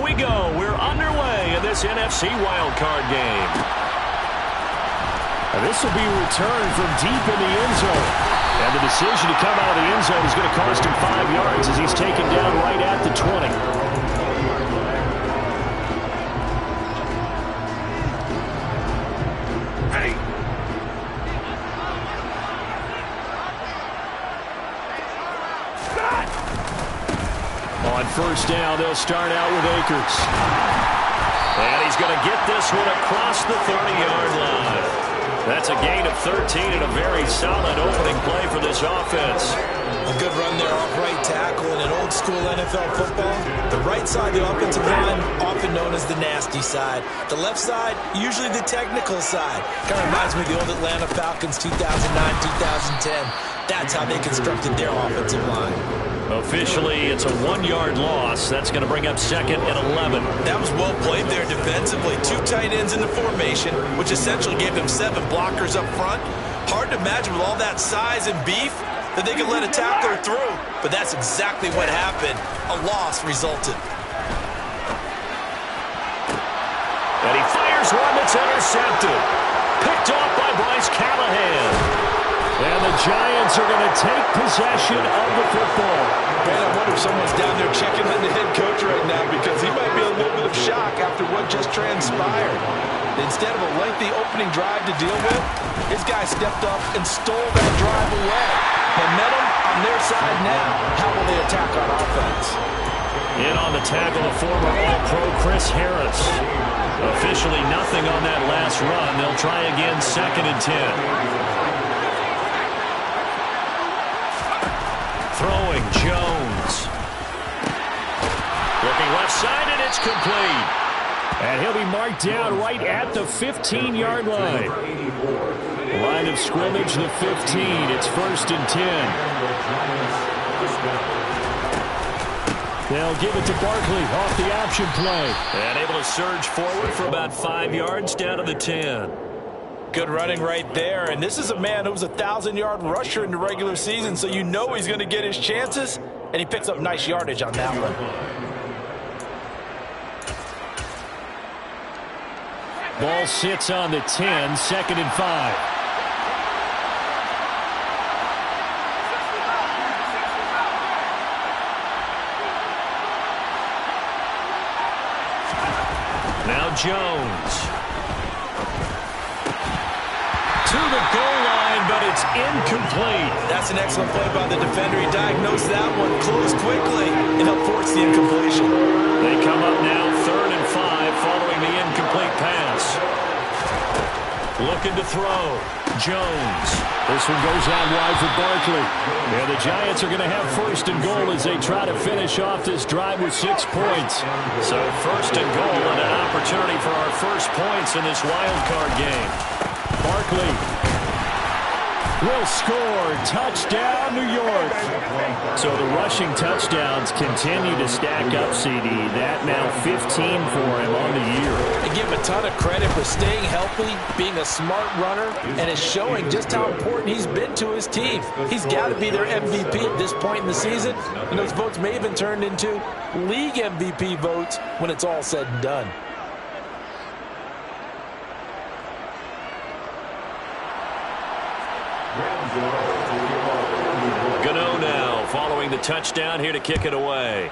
we go. We're underway in this NFC wildcard game. And this will be returned from deep in the end zone. And the decision to come out of the end zone is going to cost him 5 yards as he's taken down right at the 20. On first down, they'll start out with Akers. And he's going to get this one across the 30-yard line. That's a gain of 13 and a very solid opening play for this offense. A good run there off right tackle in an old-school NFL football. The right side of the offensive line, often known as the nasty side. The left side, usually the technical side. Kind of reminds me of the old Atlanta Falcons 2009, 2010. That's how they constructed their offensive line. Officially, it's a 1-yard loss. That's going to bring up 2nd and 11. That was well played there defensively. 2 tight ends in the formation, which essentially gave them 7 blockers up front. Hard to imagine with all that size and beef that they could let a tackler through. But that's exactly what happened. A loss resulted. And he fires one that's intercepted. Picked off by Bryce Callahan. And the Giants are going to take possession of the football. Man, I wonder if someone's down there checking on the head coach right now because he might be a little bit of shock after what just transpired. Instead of a lengthy opening drive to deal with, his guy stepped up and stole that drive away. Momentum on their side now. How will they attack on offense? In on the tackle, the former All-Pro Chris Harris. Officially nothing on that last run. They'll try again 2nd and 10. Throwing Jones. Looking left side, and it's complete. And he'll be marked down right at the 15-yard line. Line of scrimmage, the 15. It's 1st and 10. They'll give it to Barkley off the option play. And able to surge forward for about 5 yards down to the 10. Good running right there, and this is a man who was a 1,000-yard rusher in the regular season, so you know he's going to get his chances, and he picks up nice yardage on that one. Ball sits on the 10, 2nd and 5. Now Jones. To the goal line, but it's incomplete. That's an excellent play by the defender. He diagnosed that one, closed quickly, and helped force the incompletion. They come up now 3rd and 5 following the incomplete pass. Looking to throw. Jones. This one goes out wide for Barkley. And the Giants are going to have 1st and goal as they try to finish off this drive with 6 points. So 1st and goal and an opportunity for our first points in this wild card game. Barkley will score. Touchdown, New York. So the rushing touchdowns continue to stack up, CD. That now 15 for him on the year. I give him a ton of credit for staying healthy, being a smart runner, and is showing just how important he's been to his team. He's got to be their MVP at this point in the season, and those votes may have been turned into league MVP votes when it's all said and done. Gano now following the touchdown here to kick it away.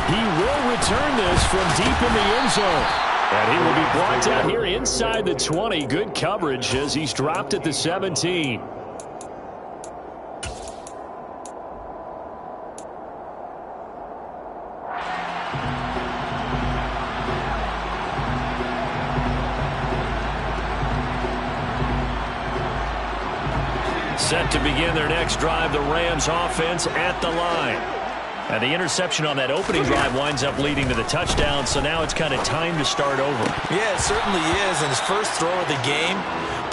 He will return this from deep in the end zone. And he will be blocked out here inside the 20. Good coverage as he's dropped at the 17. Set to begin their next drive, the Rams offense at the line. And the interception on that opening drive winds up leading to the touchdown, so now it's kind of time to start over. Yeah, it certainly is, and his first throw of the game.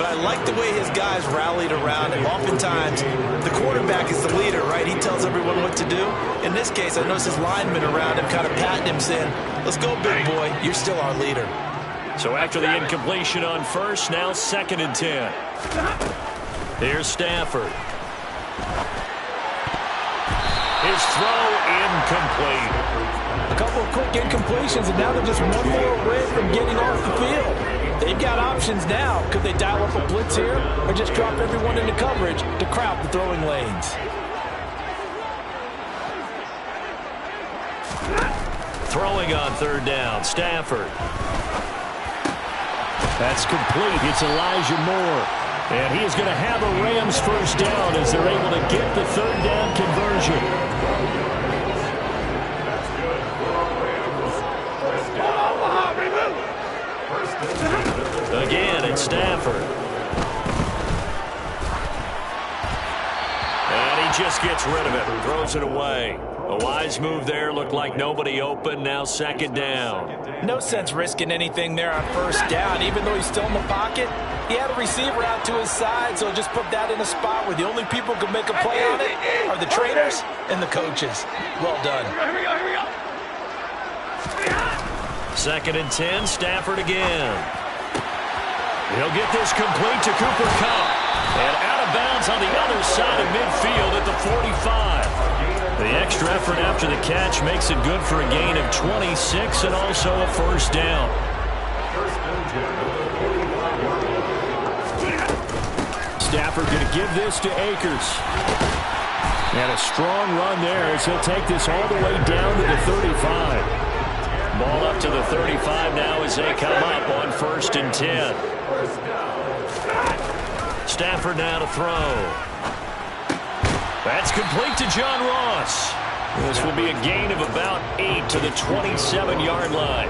But I like the way his guys rallied around him. Oftentimes, the quarterback is the leader, right? He tells everyone what to do. In this case, I noticed his linemen around him kind of patting him, saying, "Let's go, big boy. You're still our leader." So after the incompletion on first, now 2nd and 10. Here's Stafford. His throw incomplete. A couple of quick incompletions, and now they're just one more away from getting off the field. They've got options now. Could they dial up a blitz here or just drop everyone into coverage to crowd the throwing lanes? Throwing on third down, Stafford. That's complete. It's Elijah Moore. And he is going to have a Rams first down as they're able to get the third down conversion. Again, it's Stafford. And he just gets rid of it, throws it away. A wise move there. Looked like nobody open. Now second down. No sense risking anything there on first down. Even though he's still in the pocket, he had a receiver out to his side, so just put that in a spot where the only people who can make a play on it are the trainers and the coaches. Well done. Second and 10, Stafford again. He'll get this complete to Cooper Kupp. And out of bounds on the other side of midfield at the 45. The extra effort after the catch makes it good for a gain of 26 and also a first down. Stafford going to give this to Akers. And a strong run there as he'll take this all the way down to the 35. Ball up to the 35 now as they come up on first and 10. Stafford now to throw. That's complete to John Ross. This will be a gain of about 8 to the 27-yard line.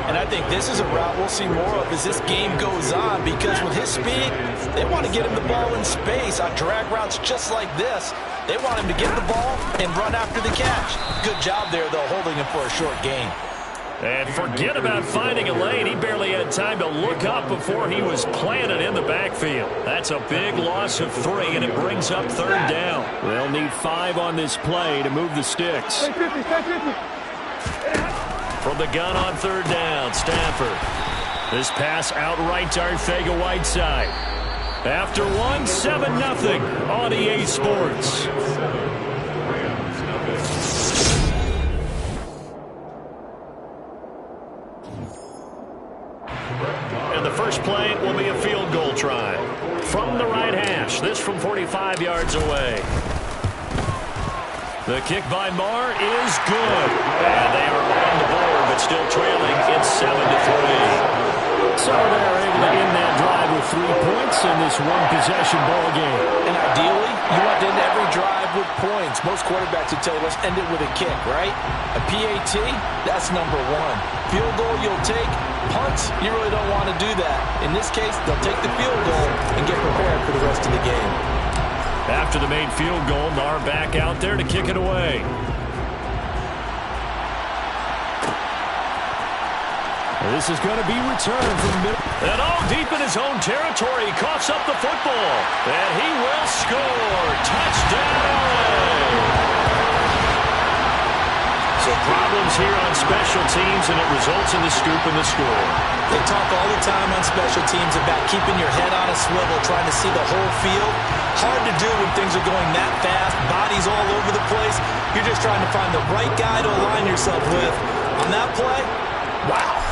And I think this is a route we'll see more of as this game goes on, because with his speed, they want to get him the ball in space on drag routes just like this. They want him to get the ball and run after the catch. Good job there, though, holding him for a short gain. And forget about finding a lane. He barely had time to look up before he was planted in the backfield. That's a big loss of 3, and it brings up third down. They'll need 5 on this play to move the sticks. From the gun on third down, Stafford. This pass outright to Arcega-Whiteside. After 1, 7-0 on EA Sports. And the first play will be a field goal try. From the right hash, this from 45 yards away. The kick by Marr is good. And they are on the board, but still trailing. It's 7-3. So they're able to end that drive with 3 points in this one-possession ball game. And ideally, you want to end every drive with points. Most quarterbacks would tell you, let's end it with a kick, right? A PAT, that's number 1. Field goal, you'll take. Punts, you really don't want to do that. In this case, they'll take the field goal and get prepared for the rest of the game. After the made field goal, Marr back out there to kick it away. This is going to be returned from the middle. And deep in his own territory, he coughs up the football. And he will score. Touchdown! So problems here on special teams, and it results in the scoop and the score. They talk all the time on special teams about keeping your head on a swivel, trying to see the whole field. Hard to do when things are going that fast, bodies all over the place. You're just trying to find the right guy to align yourself with. On that play, wow.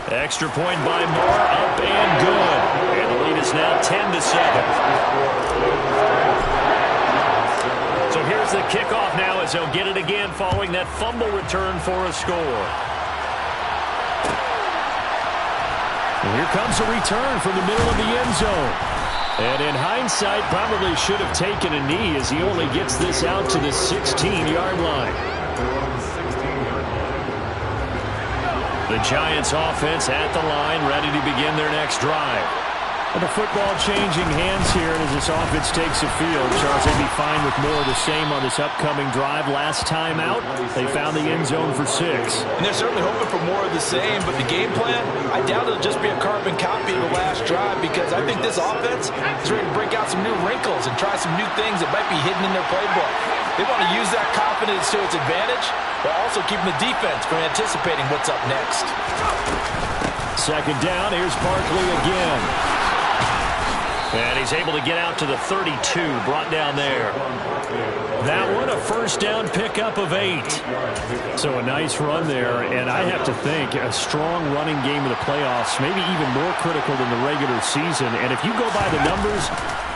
Extra point by Marr, up and good. And the lead is now 10-7. So here's the kickoff now as they'll get it again following that fumble return for a score. And here comes a return from the middle of the end zone. And in hindsight, probably should have taken a knee as he only gets this out to the 16-yard line. The Giants offense at the line, ready to begin their next drive. And the football changing hands here, and as this offense takes the field, Charles, they'd be fine with more of the same on this upcoming drive. Last time out, they found the end zone for 6. And they're certainly hoping for more of the same, but the game plan, I doubt it'll just be a carbon copy of the last drive, because I think this offense is ready to break out some new wrinkles and try some new things that might be hidden in their playbook. They want to use that confidence to its advantage, while also keeping the defense from anticipating what's up next. Second down, here's Barkley again. And he's able to get out to the 32, brought down there. That one, a first down pickup of 8. So a nice run there, and I have to think a strong running game in the playoffs, maybe even more critical than the regular season. And if you go by the numbers,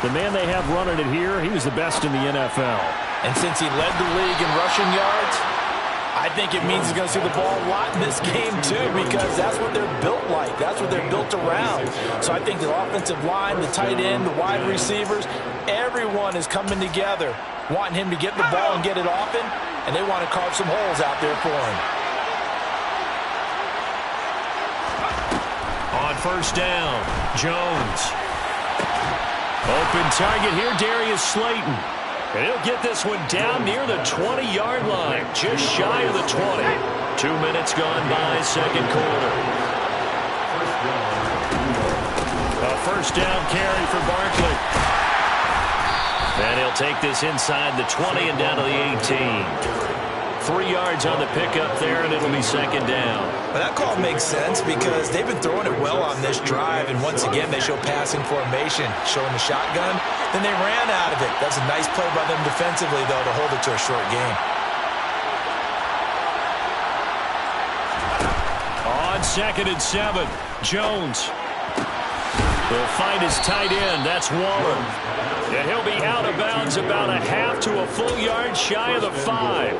the man they have running it here, he was the best in the NFL. And since he led the league in rushing yards, I think it means he's going to see the ball a lot in this game, too, because that's what they're built like. That's what they're built around. So I think the offensive line, the tight end, the wide receivers, everyone is coming together, wanting him to get the ball and get it often, and they want to carve some holes out there for him. On first down, Jones. Open target here, Darius Slayton. And he'll get this one down near the 20-yard line, just shy of the 20. 2 minutes gone by, second quarter. A first down carry for Barkley. And he'll take this inside the 20 and down to the 18. 3 yards on the pickup there, and it'll be second down. But that call makes sense because they've been throwing it well on this drive, and once again they show passing formation, showing the shotgun. Then they ran out of it. That's a nice play by them defensively, though, to hold it to a short game. On 2nd and 7, Jones. He'll find his tight end. That's Waller. And he'll be out of bounds about a half to a full yard shy of the 5.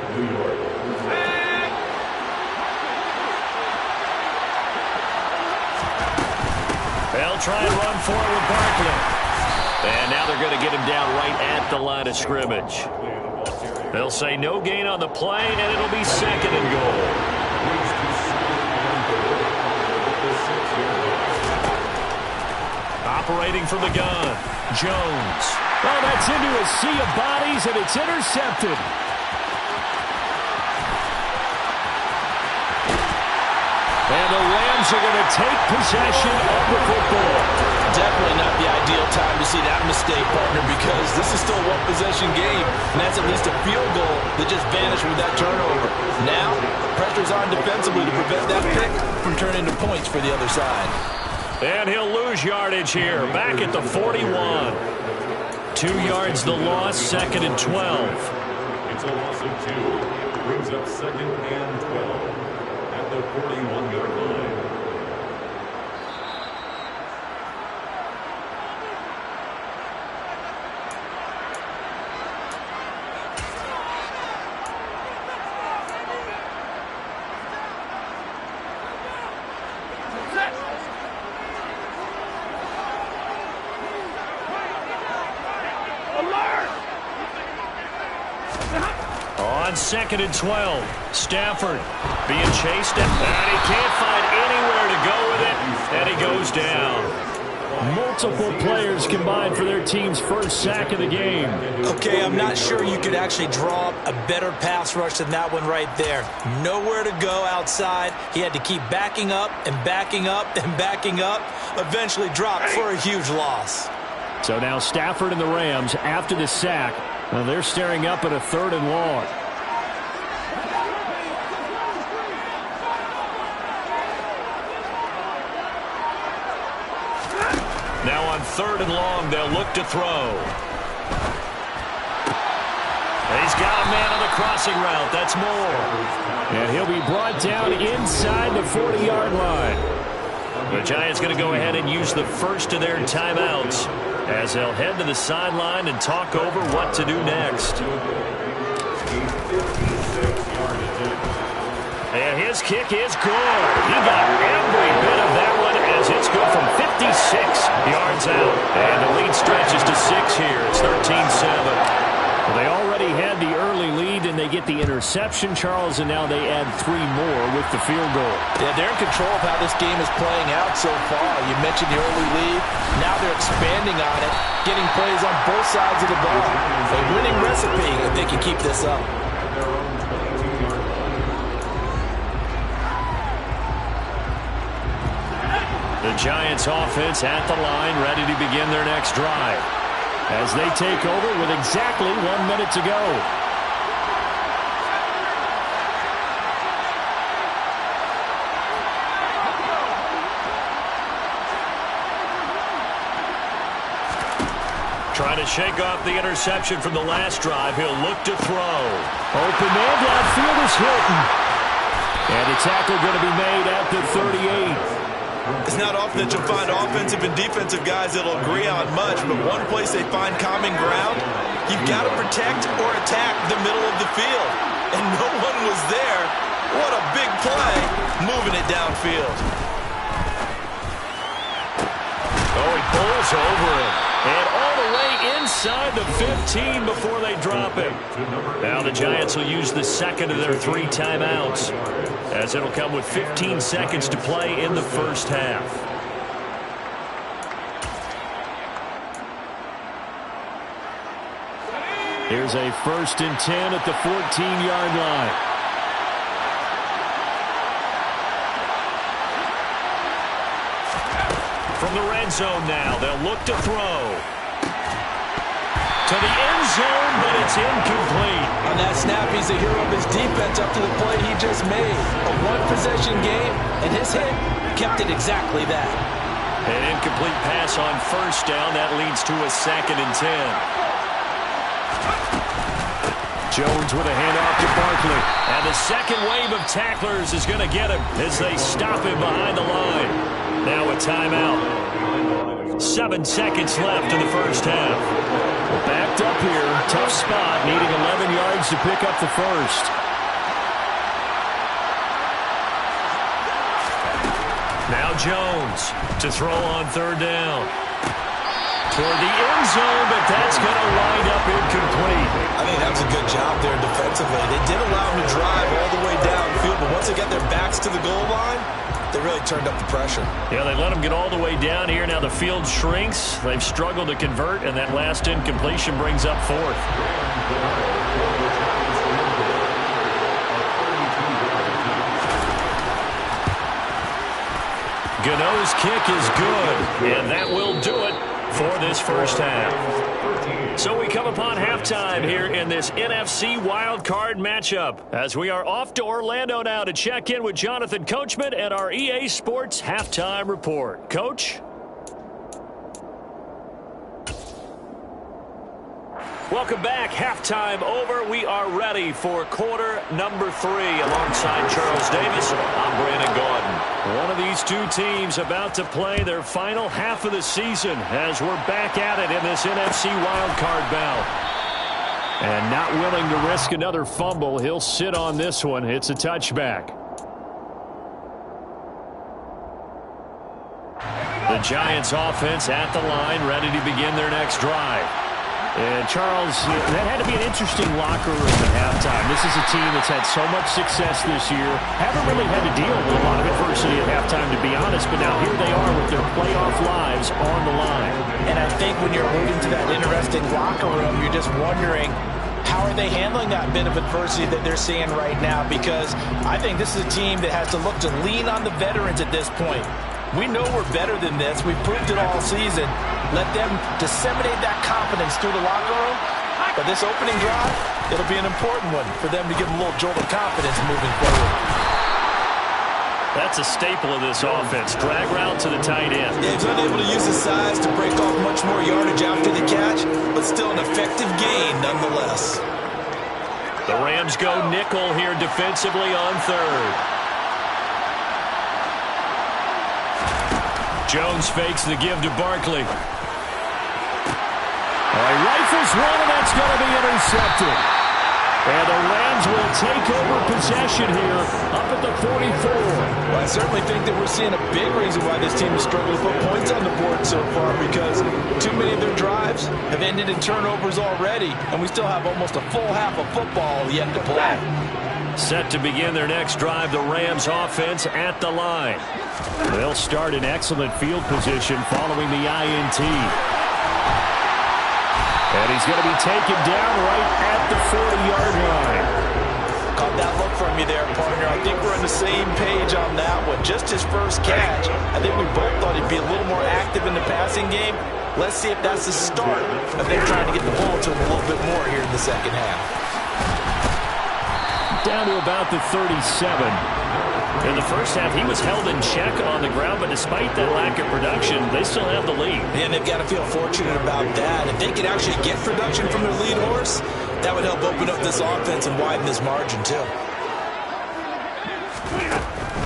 They'll try and run forward with Barkley. And now they're going to get him down right at the line of scrimmage. They'll say no gain on the play, and it'll be second and goal. Operating from the gun, Jones. Oh, that's into a sea of bodies, and it's intercepted. And the Rams are going to take possession of the football. Definitely not the ideal time to see that mistake, partner, because this is still a one-possession game, and that's at least a field goal that just vanished with that turnover. Now, pressure's on defensively to prevent that pick from turning into points for the other side. And he'll lose yardage here, back at the 41. 2 yards the loss, 2nd and 12. It's a loss of 2. Brings up 2nd and 12 at the 41-yard line. On 2nd and 12, Stafford being chased, and he can't find anywhere to go with it, and he goes down. Multiple players combined for their team's first sack of the game. Okay, I'm not sure you could actually draw up a better pass rush than that one right there. Nowhere to go outside. He had to keep backing up and backing up and backing up. Eventually dropped for a huge loss. So now Stafford and the Rams, after the sack, they're staring up at a 3rd and long. Now on 3rd and long, they'll look to throw. He's got a man on the crossing route. That's Moore. And he'll be brought down inside the 40-yard line. The Giants going to go ahead and use the first of their timeouts as they'll head to the sideline and talk over what to do next. And his kick is good. He got every bit of that one as it's good from 56 yards out. And the lead stretches to 6 here. It's 13-7. They already had the early lead, and they get the interception, Charles, and now they add 3 more with the field goal. Yeah, they're in control of how this game is playing out so far. You mentioned the early lead. Now they're expanding on it, getting plays on both sides of the ball. A winning recipe if they can keep this up. The Giants offense at the line, ready to begin their next drive as they take over with exactly 1 minute to go. Trying to shake off the interception from the last drive. He'll look to throw. Open man downfield is Hilton. And the tackle going to be made at the 38. It's not often that you'll find offensive and defensive guys that'll agree on much, but one place they find common ground, you've got to protect or attack the middle of the field. And no one was there. What a big play, moving it downfield. Oh, he pulls over it. And all the way inside the 15 before they drop it. Now the Giants will use the second of their 3 timeouts, as it'll come with 15 seconds to play in the first half. Here's a 1st and 10 at the 14-yard line. From the red zone now, they'll look to throw. To the end zone, but it's incomplete. On that snap, he's the hero of his defense up to the play he just made. A one-possession game, and his hit kept it exactly that. An incomplete pass on 1st down. That leads to a 2nd and 10. Jones with a handoff to Barkley. And the second wave of tacklers is going to get him as they stop him behind the line. Now a timeout. 7 seconds left in the first half. Backed up here. Tough spot. Needing 11 yards to pick up the first. Now Jones to throw on 3rd down. Toward the end zone, but that's going to wind up incomplete. I think that was a good job there defensively. They did allow him to drive all the way downfield, but once they got their backs to the goal line, they really turned up the pressure. Yeah, they let him get all the way down here. Now the field shrinks. They've struggled to convert, and that last incompletion brings up 4th. Gano's kick is good, and that will do it for this first half. So we come upon halftime here in this NFC wildcard matchup, as we are off to Orlando now to check in with Jonathan Coachman and our EA Sports Halftime Report. Coach? Welcome back. Halftime over. We are ready for quarter number 3. Alongside Charles Davis, I'm Brandon Gaudin. One of these two teams about to play their final half of the season as we're back at it in this NFC wildcard bout. And not willing to risk another fumble, he'll sit on this one. It's a touchback. The Giants offense at the line, ready to begin their next drive. And Charles, that had to be an interesting locker room at halftime. This is a team that's had so much success this year. Haven't really had to deal with a lot of adversity at halftime, to be honest. But now here they are with their playoff lives on the line. And I think when you're alluding to that interesting locker room, you're just wondering, how are they handling that bit of adversity that they're seeing right now? Because I think this is a team that has to look to lean on the veterans at this point. We know we're better than this. We've proved it all season. Let them disseminate that confidence through the locker room. But this opening drive, it'll be an important one for them to give them a little jolt of confidence moving forward. That's a staple of this offense. Drag route to the tight end. Yeah, he's unable to use his size to break off much more yardage after the catch, but still an effective gain nonetheless. The Rams go nickel here defensively on 3rd. Jones fakes the give to Barkley. He rifles one, and that's going to be intercepted. And the Rams will take over possession here up at the 44. Well, I certainly think that we're seeing a big reason why this team has struggled to put points on the board so far, because too many of their drives have ended in turnovers already, and we still have almost a full half of football yet to play. Set to begin their next drive, the Rams offense at the line. They'll start in excellent field position following the INT. And he's going to be taken down right at the 40-yard line. Caught that look from you there, partner. I think we're on the same page on that one. Just his first catch. I think we both thought he'd be a little more active in the passing game. Let's see if that's the start of them trying to get the ball to him a little bit more here in the second half. Down to about the 37. In the first half, he was held in check on the ground, but despite that lack of production, they still have the lead. And they've got to feel fortunate about that. If they could actually get production from their lead horse, that would help open up this offense and widen this margin, too.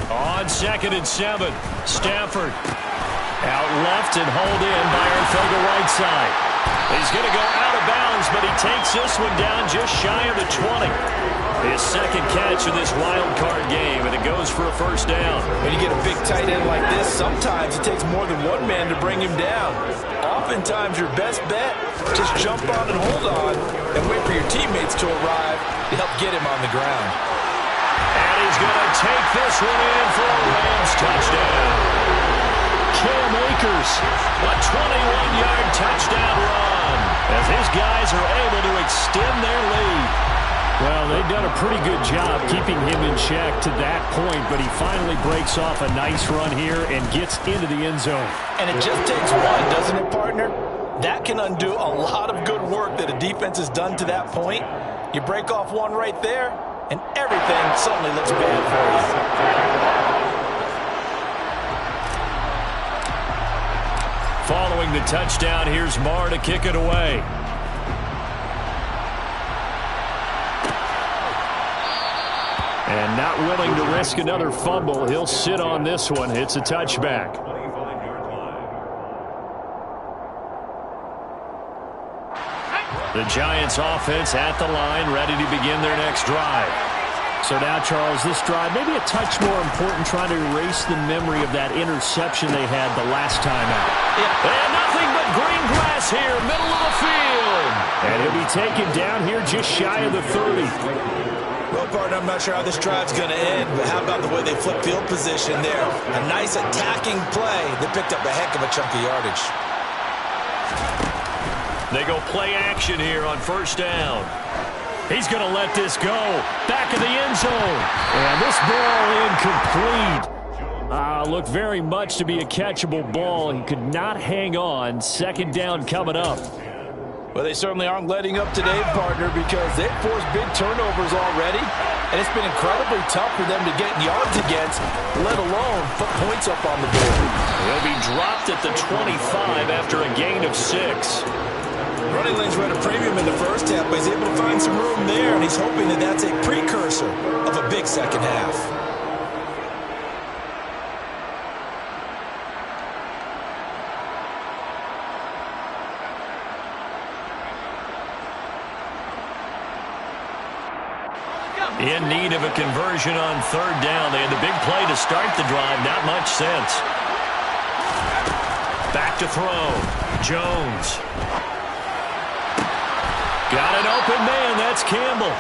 On 2nd and 7, Stafford out left and hauled in by Ortega right side. He's going to go out of bounds, but he takes this one down just shy of the 20. His second catch of this wild card game, and it goes for a first down. When you get a big tight end like this, sometimes it takes more than one man to bring him down. Oftentimes, your best bet, just jump on and hold on and wait for your teammates to arrive to help get him on the ground. And he's going to take this one in for a Rams touchdown. Cam Akers, a 21-yard touchdown run, as his guys are able to extend their lead. Well, they've done a pretty good job keeping him in check to that point, but he finally breaks off a nice run here and gets into the end zone. And it just takes one, doesn't it, partner? That can undo a lot of good work that a defense has done to that point. You break off one right there, and everything suddenly looks bad for you. Following the touchdown, here's Marr to kick it away. And not willing to risk another fumble, he'll sit on this one. It's a touchback. The Giants offense at the line, ready to begin their next drive. So now, Charles, this drive maybe a touch more important, trying to erase the memory of that interception they had the last time out. Yeah. And nothing but green grass here, middle of the field. And he'll be taken down here just shy of the 30. Well, partner, I'm not sure how this drive's going to end, but how about the way they flip field position there? A nice attacking play. They picked up a heck of a chunk of yardage. They go play action here on first down. He's going to let this go. Back of the end zone. And this ball incomplete. Looked very much to be a catchable ball. He could not hang on. Second down coming up. Well, they certainly aren't letting up today, partner, because they've forced big turnovers already, and it's been incredibly tough for them to get yards against, let alone put points up on the board. He'll be dropped at the 25 after a gain of 6. Running lanes were at a premium in the first half, but he's able to find some room there, and he's hoping that that's a precursor of a big second half. In need of a conversion on third down. They had the big play to start the drive. Not much sense. Back to throw. Jones. Got an open man. That's Campbell.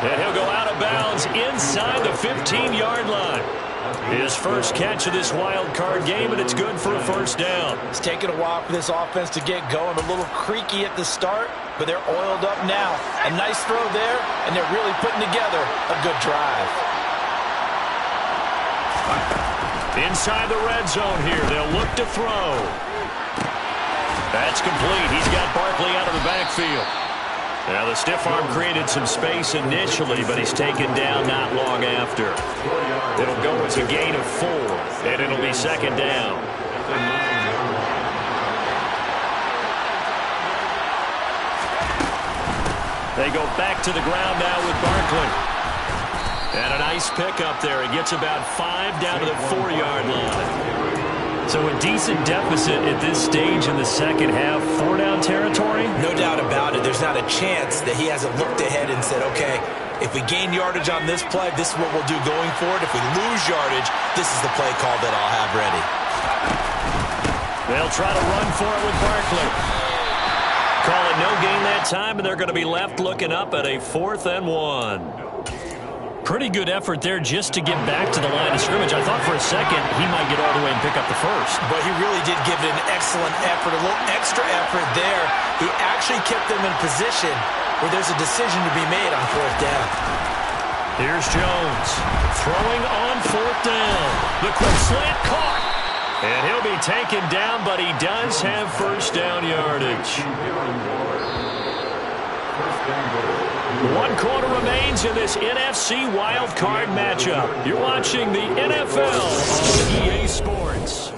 And he'll go out of bounds inside the 15-yard line. His first catch of this wild card game, and it's good for a first down. It's taken a while for this offense to get going. A little creaky at the start, but they're oiled up now. A nice throw there, and they're really putting together a good drive. Inside the red zone here, they'll look to throw. That's complete. He's got Barkley out of the backfield. Now, the stiff arm created some space initially, but he's taken down not long after. It'll go as a gain of 4, and it'll be second down. They go back to the ground now with Barkley. And a nice pickup there. He gets about 5 down to the 4-yard line. So a decent deficit at this stage in the second half. 4-down territory? No doubt about it. There's not a chance that he hasn't looked ahead and said, okay, if we gain yardage on this play, this is what we'll do going forward. If we lose yardage, this is the play call that I'll have ready. They'll try to run for it with Barkley. Call it no gain that time, and they're going to be left looking up at a 4th and 1. Pretty good effort there just to get back to the line of scrimmage. I thought for a second he might get all the way and pick up the first. But he really did give it an excellent effort, a little extra effort there. He actually kept them in position where there's a decision to be made on 4th down. Here's Jones throwing on 4th down. The quick slant caught. And he'll be taken down, but he does have first down yardage. One quarter remains in this NFC wildcard matchup. You're watching the NFL on EA Sports.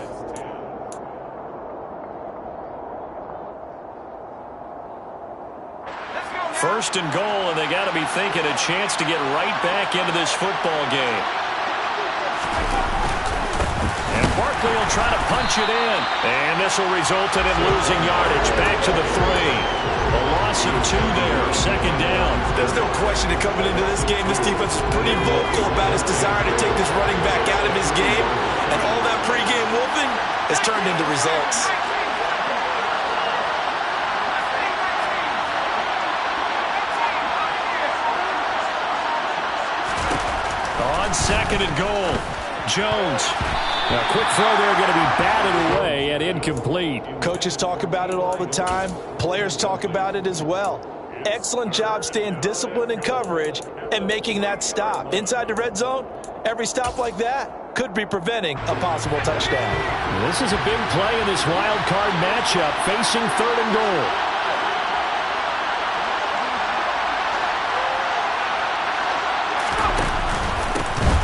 First and goal, and they got to be thinking a chance to get right back into this football game. And Barkley will try to punch it in. And this will result in him losing yardage. Back to the 3. A loss of 2 there. Second down. There's no question that coming into this game, this defense is pretty vocal about its desire to take this running back out of his game. And all that pregame whooping has turned into results. On second and goal, Jones. Now, quick throw there, going to be batted away and incomplete. Coaches talk about it all the time. Players talk about it as well. Excellent job staying disciplined in coverage and making that stop. Inside the red zone, every stop like that could be preventing a possible touchdown. This is a big play in this wild card matchup, facing third and goal.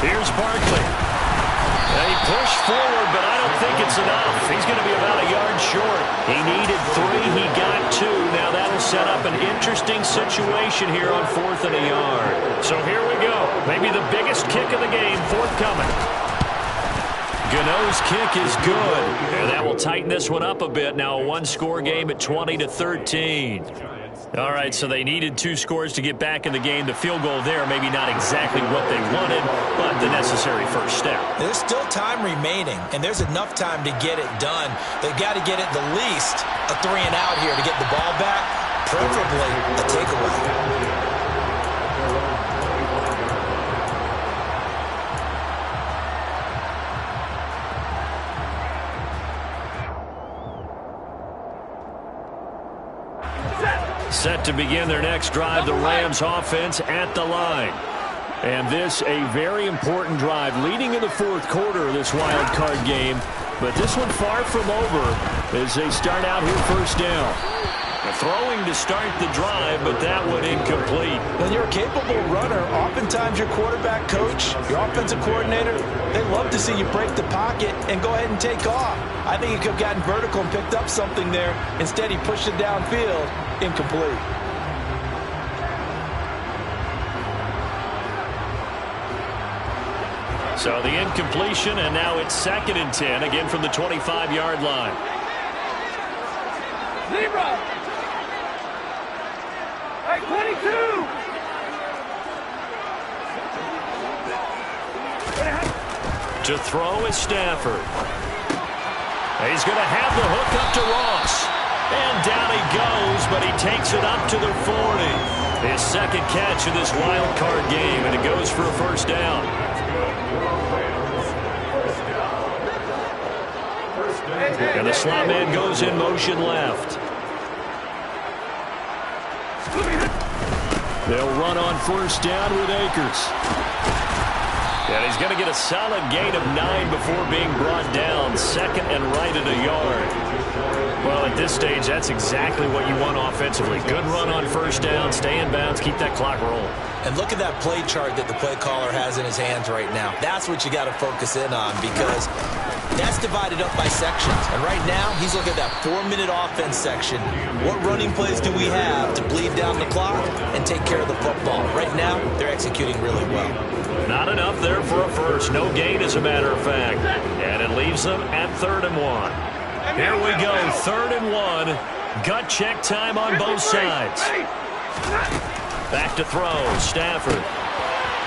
Here's Barkley. He pushed forward, but I don't think it's enough. He's going to be about a yard short. He needed 3. He got 2. Now that'll set up an interesting situation here on 4th and a yard. So here we go. Maybe the biggest kick of the game forthcoming. Gano's kick is good. And that will tighten this one up a bit. Now a one-score game at 20-13. All right, so they needed 2 scores to get back in the game. The field goal there, maybe not exactly what they wanted, but the necessary first step. There's still time remaining, and there's enough time to get it done. They've got to get it the least a 3 and out here to get the ball back, preferably a takeaway. Set to begin their next drive, the Rams offense at the line. And this a very important drive leading in the 4th quarter of this wild card game. But this one far from over as they start out here first down. Throwing to start the drive, but that one incomplete. When you're a capable runner, oftentimes your quarterback coach, your offensive coordinator, they love to see you break the pocket and go ahead and take off. I think he could have gotten vertical and picked up something there. Instead, he pushed it downfield. Incomplete. So the incompletion, and now it's 2nd and 10, again from the 25-yard line. Zebra! Hey, 22! To throw is Stafford. He's going to have the hook up to Ross. And down he goes, but he takes it up to the 40. His 2nd catch of this wild card game, and it goes for a first down. And the slot man goes in motion left. They'll run on first down with Akers. And he's going to get a solid gain of 9 before being brought down. 2nd and right at a yard. Well, at this stage, that's exactly what you want offensively. Good run on first down, stay in bounds, keep that clock rolling. And look at that play chart that the play caller has in his hands right now. That's what you got to focus in on, because that's divided up by sections. And right now, he's looking at that 4-minute offense section. What running plays do we have to bleed down the clock and take care of the football? Right now, they're executing really well. Not enough there for a first. No gain, as a matter of fact. And it leaves them at 3rd and 1. Here we go, 3rd and 1. Gut check time on both sides. Back to throw, Stafford.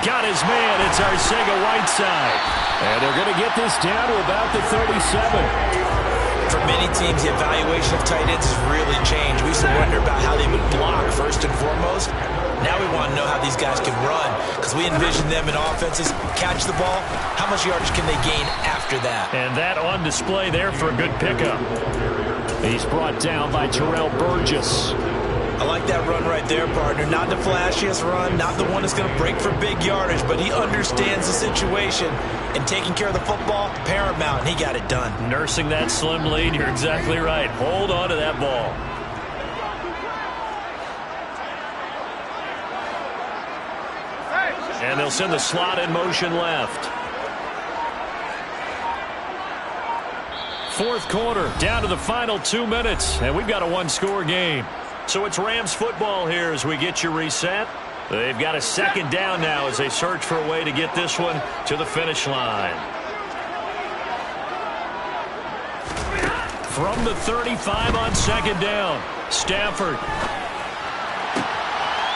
Got his man, it's Arcega-Whiteside. And they're going to get this down to about the 37. For many teams, the evaluation of tight ends has really changed. We used to wonder about how they would block first and foremost. Now we want to know how these guys can run, because we envision them in offenses catch the ball. How much yardage can they gain after that? And that on display there for a good pickup. He's brought down by Terrell Burgess. I like that run right there, partner. Not the flashiest run, not the one that's going to break for big yardage, but he understands the situation, and taking care of the football, paramount, and he got it done. Nursing that slim lead, you're exactly right. Hold on to that ball. And they'll send the slot in motion left. Fourth quarter, down to the final 2 minutes, and we've got a one-score game. So it's Rams football here as we get you reset. They've got a second down now as they search for a way to get this one to the finish line. From the 35 on second down, Stafford.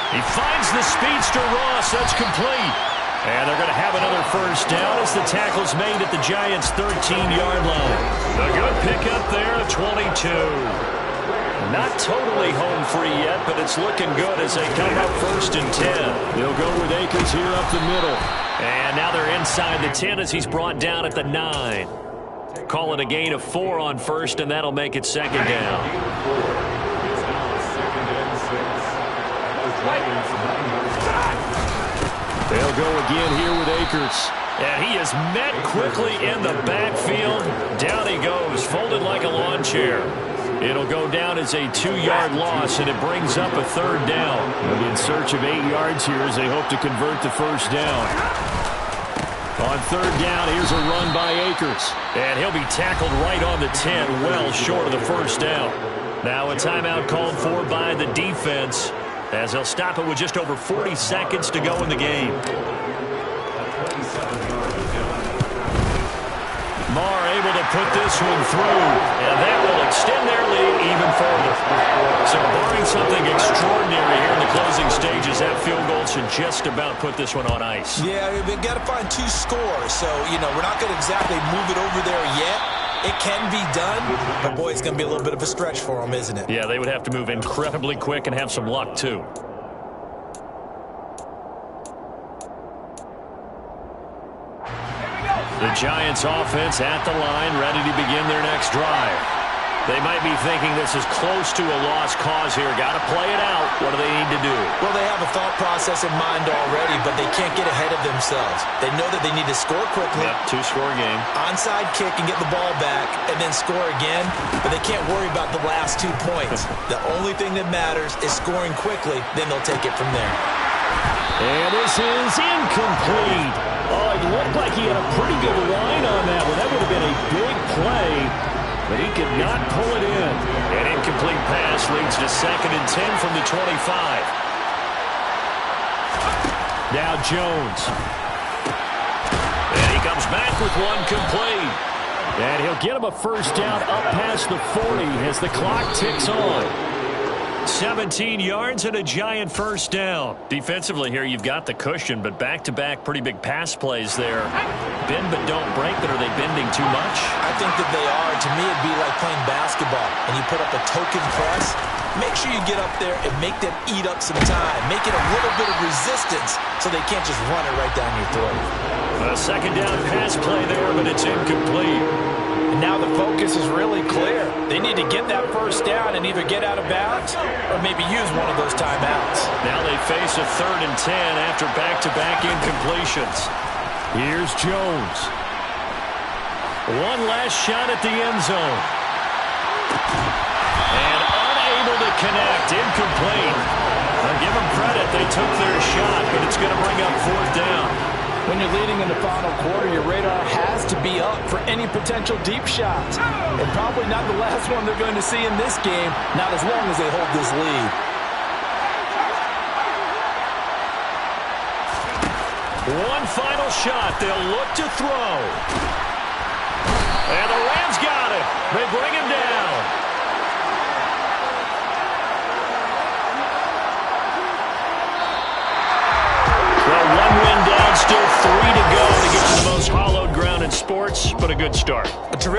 He finds the speedster Ross. That's complete. And they're going to have another first down as the tackle's made at the Giants' 13-yard line. A good pickup there of 22. Not totally home free yet, but it's looking good as they come up 1st and 10. They'll go with Akers here up the middle. And now they're inside the 10 as he's brought down at the 9. Call it a gain of 4 on first, and that'll make it second down. They'll go again here with Akers. And he is met quickly in the backfield. Down he goes, folded like a lawn chair. It'll go down as a 2-yard loss, and it brings up a third down. They'll be in search of 8 yards here as they hope to convert the first down. On third down, here's a run by Akers. And he'll be tackled right on the 10, well short of the first down. Now a timeout called for by the defense, as they'll stop it with just over 40 seconds to go in the game. Marr able to put this one through, and that will extend their lead even further. So barring something extraordinary here in the closing stages, that field goal should just about put this one on ice. Yeah, we've got to find 2 scores. So, we're not going to exactly move it over there yet. It can be done, but boy, it's going to be a little bit of a stretch for them, isn't it? Yeah, they would have to move incredibly quick and have some luck, too. The Giants offense at the line, ready to begin their next drive. They might be thinking this is close to a lost cause here. Got to play it out. What do they need to do? Well, they have a thought process in mind already, but they can't get ahead of themselves. They know that they need to score quickly. Yep, 2-score game. Onside kick and get the ball back and then score again, but they can't worry about the last 2 points. The only thing that matters is scoring quickly, then they'll take it from there. And this is incomplete. Oh, it looked like he had a pretty good line on that one. That would have been a big play, but he could not pull it in. An incomplete pass leads to 2nd and 10 from the 25. Now Jones. And he comes back with one complete. And he'll get him a first down up past the 40 as the clock ticks on. 17 yards and a Giant first down. Defensively here, you've got the cushion, but back-to-back pretty big pass plays there. Bend but don't break, but are they bending too much? I think that they are. To me, it'd be like playing basketball, and you put up a token press. Make sure you get up there and make them eat up some time. Make it a little bit of resistance so they can't just run it right down your throat. A second down pass play there, but it's incomplete. And now the focus is really clear. They need to get that first down and either get out of bounds or maybe use one of those timeouts. Now they face a 3rd and 10 after back-to-back incompletions. Here's Jones. One last shot at the end zone. And unable to connect. Incomplete. I'll give them credit. They took their shot, but it's going to bring up 4th down. When you're leading in the final quarter, your radar has to be up for any potential deep shots. And probably not the last one they're going to see in this game, not as long as they hold this lead. One final shot. They'll look to throw. And the Rams got it. They bring him down. Well, 1 win down, still 3 to go to get to the most hollowed ground in sports, but a good start. A terrific